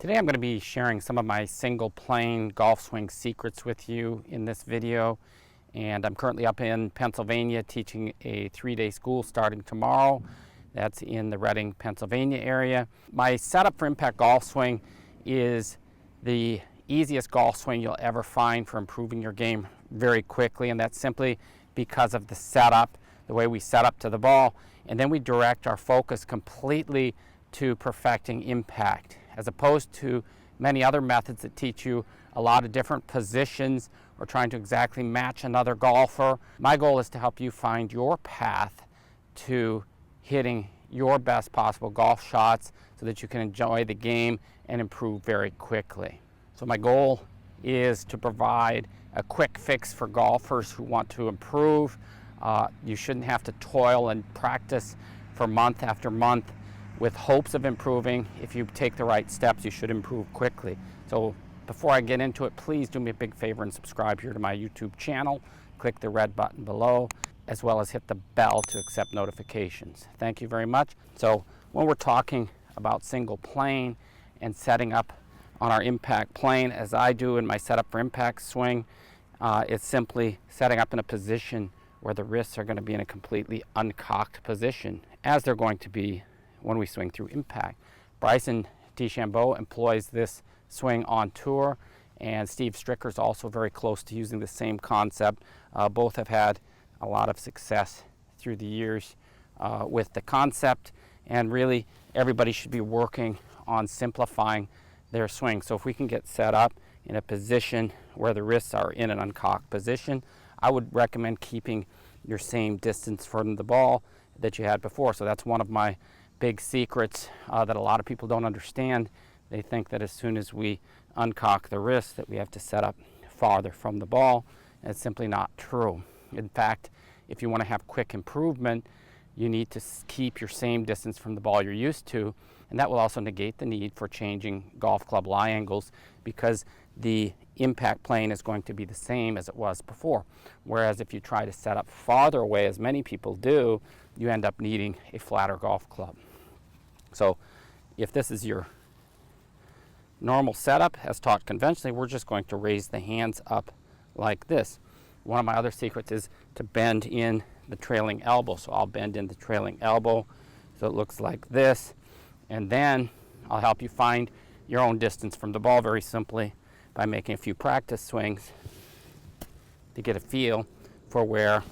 Today I'm going to be sharing some of my single plane golf swing secrets with you in this video. And I'm currently up in Pennsylvania teaching a 3-day school starting tomorrow. That's in the Reading, Pennsylvania area. My setup for impact golf swing is the easiest golf swing you'll ever find for improving your game very quickly, and that's simply because of the setup, the way we set up to the ball, and then we direct our focus completely to perfecting impact, as opposed to many other methods that teach you a lot of different positions or trying to exactly match another golfer. My goal is to help you find your path to hitting your best possible golf shots so that you can enjoy the game and improve very quickly. So my goal is to provide a quick fix for golfers who want to improve. You shouldn't have to toil and practice for month after month with hopes of improving. If you take the right steps, you should improve quickly. So before I get into it, please do me a big favor and subscribe here to my YouTube channel. Click the red button below, as well as hit the bell to accept notifications. Thank you very much. So when we're talking about single plane and setting up on our impact plane, as I do in my setup for impact swing, it's simply setting up in a position where the wrists are going to be in a completely uncocked position, as they're going to be when we swing through impact. Bryson DeChambeau employs this swing on tour, and Steve Stricker is also very close to using the same concept. Both have had a lot of success through the years with the concept, and really everybody should be working on simplifying their swing. So if we can get set up in a position where the wrists are in an uncocked position, I would recommend keeping your same distance from the ball that you had before. So that's one of my big secrets that a lot of people don't understand. They think that as soon as we uncock the wrist that we have to set up farther from the ball. And it's simply not true. In fact, if you want to have quick improvement, you need to keep your same distance from the ball you're used to, and that will also negate the need for changing golf club lie angles, because the impact plane is going to be the same as it was before. Whereas if you try to set up farther away, as many people do, you end up needing a flatter golf club. So if this is your normal setup as taught conventionally, we're just going to raise the hands up like this. One of my other secrets is to bend in the trailing elbow. So I'll bend in the trailing elbow so it looks like this, and then I'll help you find your own distance from the ball very simply by making a few practice swings to get a feel for where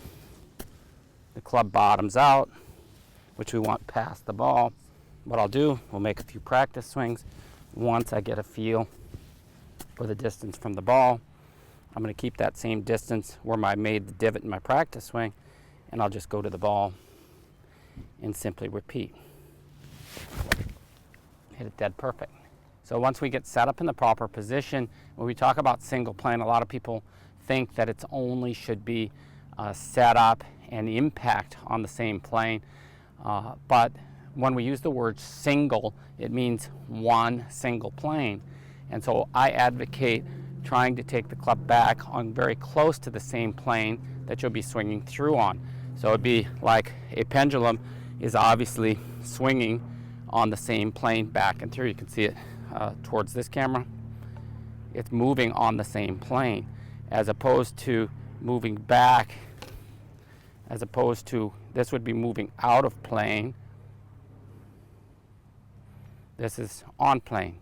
the club bottoms out, which we want past the ball. What I'll do, we'll make a few practice swings. Once I get a feel for the distance from the ball, I'm going to keep that same distance where I made the divot in my practice swing, and I'll just go to the ball and simply repeat. Hit it dead perfect. So once we get set up in the proper position, when we talk about single plane, a lot of people think that it's only should be set up and impact on the same plane. But when we use the word single, it means one single plane. And so I advocate trying to take the club back on very close to the same plane that you'll be swinging through on. So it'd be like a pendulum is obviously swinging on the same plane back and through. You can see it towards this camera. It's moving on the same plane, as opposed to moving back, as opposed to this would be moving out of plane. This is on plane.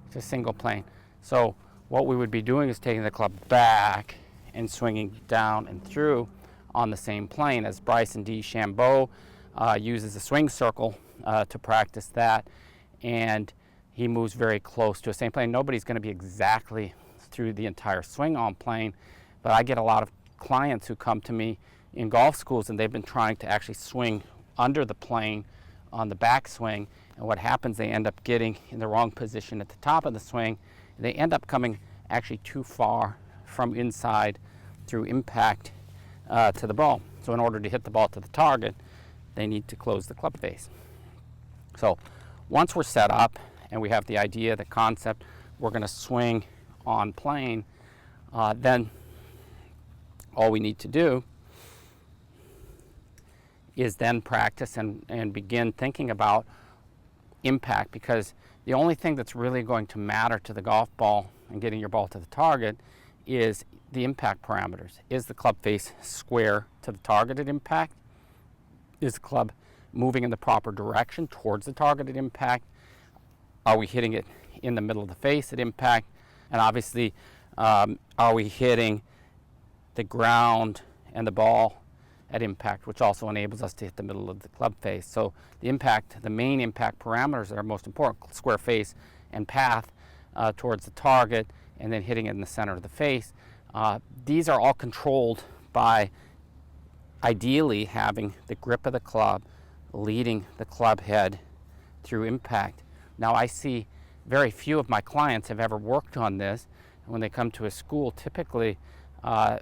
It's a single plane. So what we would be doing is taking the club back and swinging down and through on the same plane, as Bryson DeChambeau uses a swing circle to practice that, and he moves very close to a same plane. Nobody's going to be exactly through the entire swing on plane, but I get a lot of clients who come to me in golf schools and they've been trying to actually swing under the plane on the backswing, and what happens, they end up getting in the wrong position at the top of the swing. They end up coming actually too far from inside through impact to the ball. So in order to hit the ball to the target, they need to close the club face. So once we're set up and we have the idea, the concept, we're going to swing on plane, then all we need to do is then practice and begin thinking about impact, because The only thing that's really going to matter to the golf ball and getting your ball to the target is the impact parameters. Is the club face square to the targeted impact? Is the club moving in the proper direction towards the targeted impact? Are we hitting it in the middle of the face at impact? And obviously, are we hitting the ground and the ball at impact, which also enables us to hit the middle of the club face. So the impact, the main impact parameters that are most important, square face and path towards the target, and then hitting it in the center of the face. These are all controlled by ideally having the grip of the club leading the club head through impact. Now, I see very few of my clients have ever worked on this. When they come to a school, typically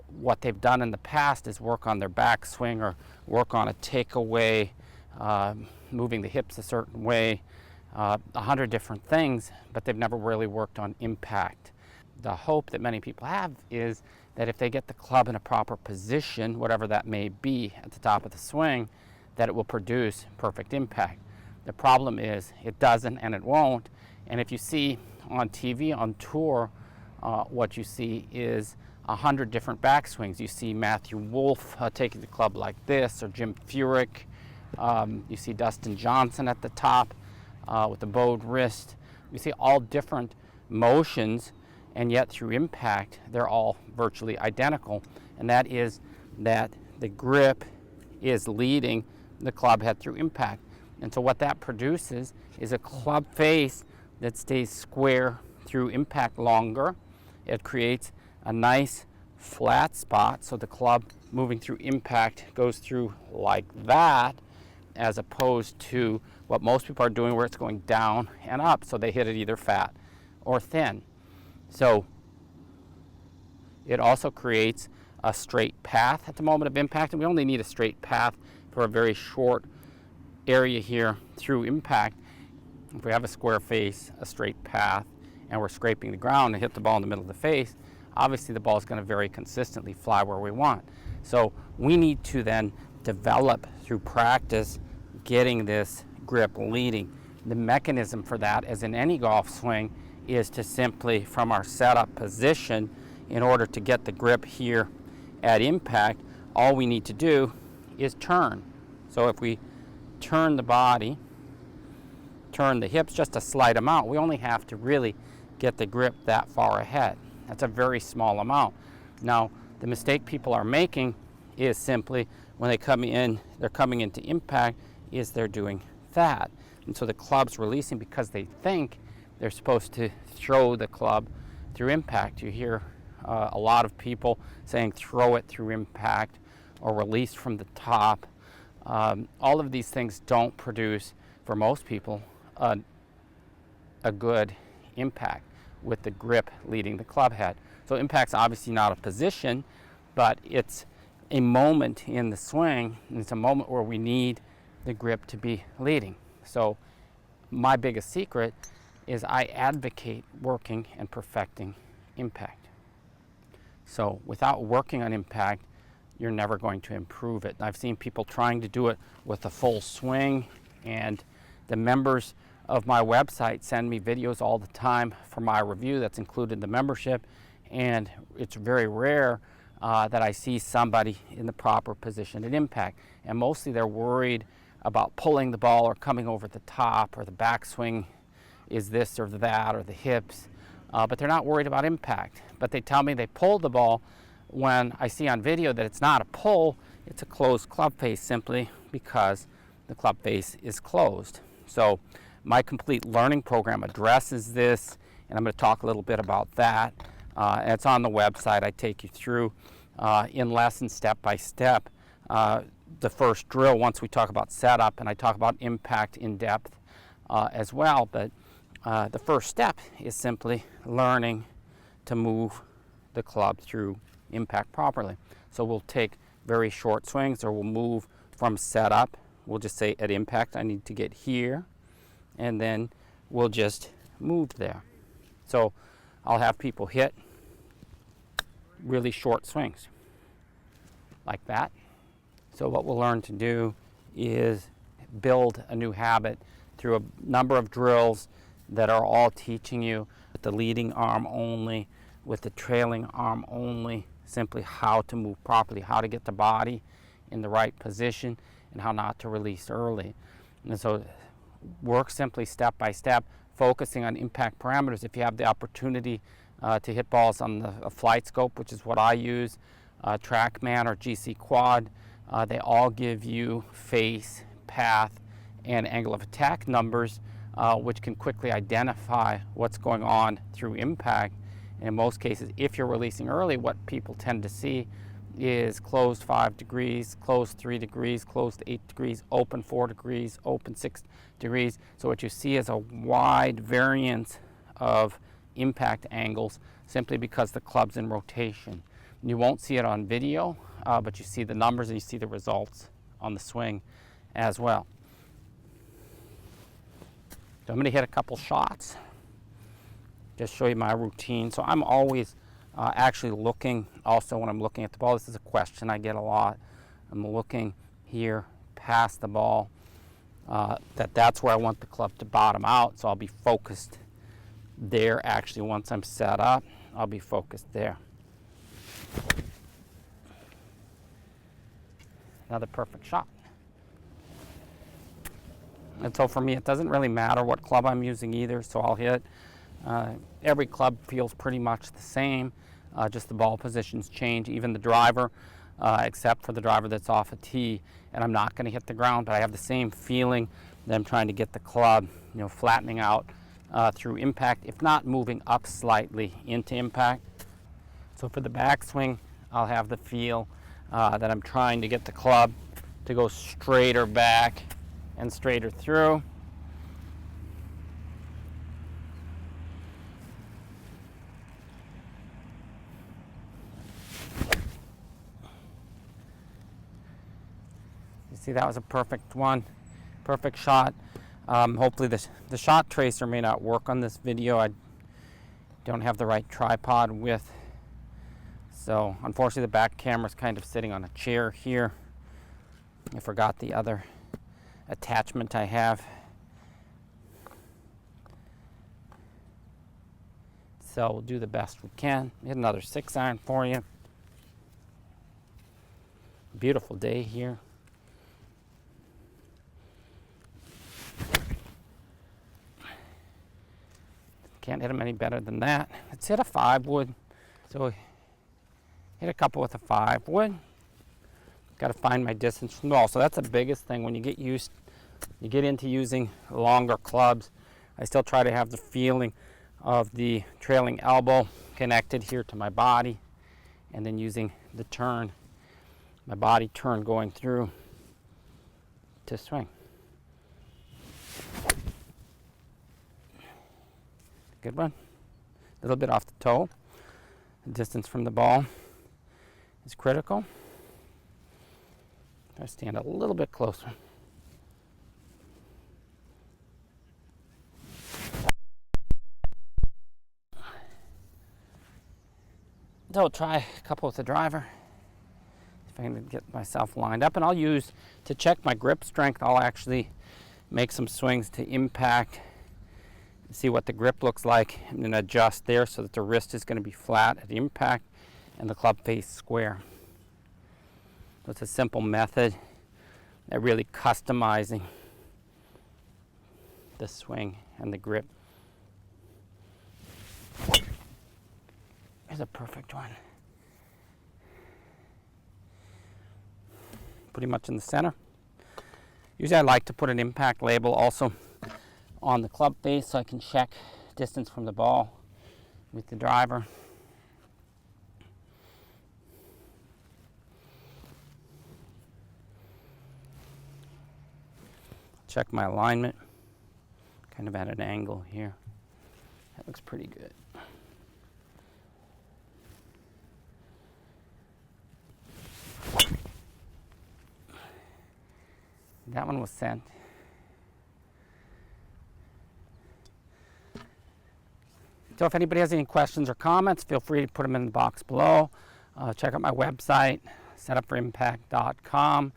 what they've done in the past is work on their backswing or work on a takeaway, moving the hips a certain way, 100 different things, but they've never really worked on impact. The hope that many people have is that if they get the club in a proper position, whatever that may be at the top of the swing, that it will produce perfect impact. The problem is it doesn't and it won't. And if you see on TV, on tour, what you see is 100 different backswings. You see Matthew Wolff taking the club like this, or Jim Furyk. You see Dustin Johnson at the top with the bowed wrist. You see all different motions, and yet through impact, they're all virtually identical. And that is that the grip is leading the club head through impact. And so what that produces is a club face that stays square through impact longer. It creates a nice flat spot, so the club moving through impact goes through like that, as opposed to what most people are doing where it's going down and up, so they hit it either fat or thin. So it also creates a straight path at the moment of impact, and we only need a straight path for a very short area here through impact. If we have a square face, a straight path, and we're scraping the ground and hit the ball in the middle of the face, obviously the ball is going to very consistently fly where we want. So we need to then develop through practice getting this grip leading. The mechanism for that, as in any golf swing, is to simply, from our setup position, in order to get the grip here at impact, all we need to do is turn. So if we turn the body, turn the hips just a slight amount, we only have to really get the grip that far ahead. That's a very small amount. Now, the mistake people are making is simply when they come in, they're coming into impact, is they're doing that. And so the club's releasing because they think they're supposed to throw the club through impact. You hear a lot of people saying throw it through impact or release from the top. All of these things don't produce, for most people, a good impact with the grip leading the club head. So impact's obviously not a position, but it's a moment in the swing, and it's a moment where we need the grip to be leading. So my biggest secret is I advocate working and perfecting impact. So without working on impact, you're never going to improve it. I've seen people trying to do it with a full swing, and the members of my website send me videos all the time for my review that's included in the membership, and it's very rare that I see somebody in the proper position at impact. And mostly they're worried about pulling the ball or coming over the top, or the backswing is this or that, or the hips, but they're not worried about impact. But they tell me they pulled the ball when I see on video that it's not a pull, it's a closed club face, simply because the club face is closed. So my complete learning program addresses this, and I'm going to talk a little bit about that. It's on the website. I take you through in lessons step by step the first drill once we talk about setup, and I talk about impact in depth as well. But the first step is simply learning to move the club through impact properly. So we'll take very short swings, or we'll move from setup. We'll just say at impact I need to get here, and then we'll just move there. So I'll have people hit really short swings like that. So what we'll learn to do is build a new habit through a number of drills that are all teaching you with the leading arm only, with the trailing arm only, simply how to move properly, how to get the body in the right position, and how not to release early. And so work simply step by step, focusing on impact parameters. If you have the opportunity to hit balls on the flight scope, which is what I use, TrackMan or GC Quad, they all give you face, path, and angle of attack numbers, which can quickly identify what's going on through impact. And in most cases, if you're releasing early, what people tend to see is closed 5 degrees, closed 3 degrees, closed 8 degrees, open 4 degrees, open 6 degrees. So what you see is a wide variance of impact angles simply because the club's in rotation. You won't see it on video, but you see the numbers and you see the results on the swing as well. So I'm going to hit a couple shots, just show you my routine. So I'm always actually looking, also when I'm looking at the ball, this is a question I get a lot. I'm looking here past the ball, that's where I want the club to bottom out. So I'll be focused there. Actually, once I'm set up, I'll be focused there. Another perfect shot. And so for me, it doesn't really matter what club I'm using either, so I'll hit. Every club feels pretty much the same, just the ball positions change, even the driver, except for the driver that's off a tee, and I'm not going to hit the ground, but I have the same feeling that I'm trying to get the club, flattening out through impact, if not moving up slightly into impact. So for the backswing, I'll have the feel that I'm trying to get the club to go straighter back and straighter through. You see, that was a perfect one, perfect shot. Hopefully the shot tracer may not work on this video. I don't have the right tripod with, so unfortunately the back camera's kind of sitting on a chair here. I forgot the other attachment I have. So we'll do the best we can. Hit another 6-iron for you. Beautiful day here. Can't hit them any better than that. Let's hit a 5-wood. So hit a couple with a 5-wood. Got to find my distance from the ball. So that's the biggest thing when you get into using longer clubs. I still try to have the feeling of the trailing elbow connected here to my body, and then using the turn, my body turn going through to swing. Good one. A little bit off the toe. The distance from the ball is critical. I stand a little bit closer. So I'll try a couple with the driver. If I can get myself lined up, and I'll use, to check my grip strength, I'll actually make some swings to impact, see what the grip looks like, and then adjust there so that the wrist is going to be flat at impact and the club face square. So it's a simple method at really customizing the swing and the grip. Here's a perfect one. Pretty much in the center. Usually I like to put an impact label also on the club face so I can check distance from the ball with the driver. Check my alignment, kind of at an angle here. That looks pretty good. That one was sent. So if anybody has any questions or comments, feel free to put them in the box below. Check out my website, setupforimpact.com.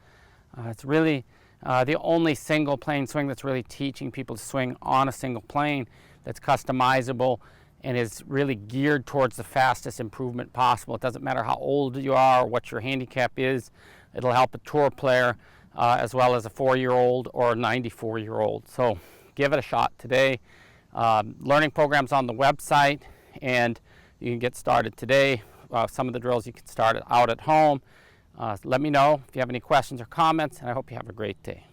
It's really the only single plane swing that's really teaching people to swing on a single plane. that's customizable and is really geared towards the fastest improvement possible. It doesn't matter how old you are or what your handicap is. It'll help a tour player as well as a 4-year-old or a 94-year-old. So give it a shot today. Learning programs on the website, and you can get started today. Some of the drills you can start out at home. Let me know if you have any questions or comments, and I hope you have a great day.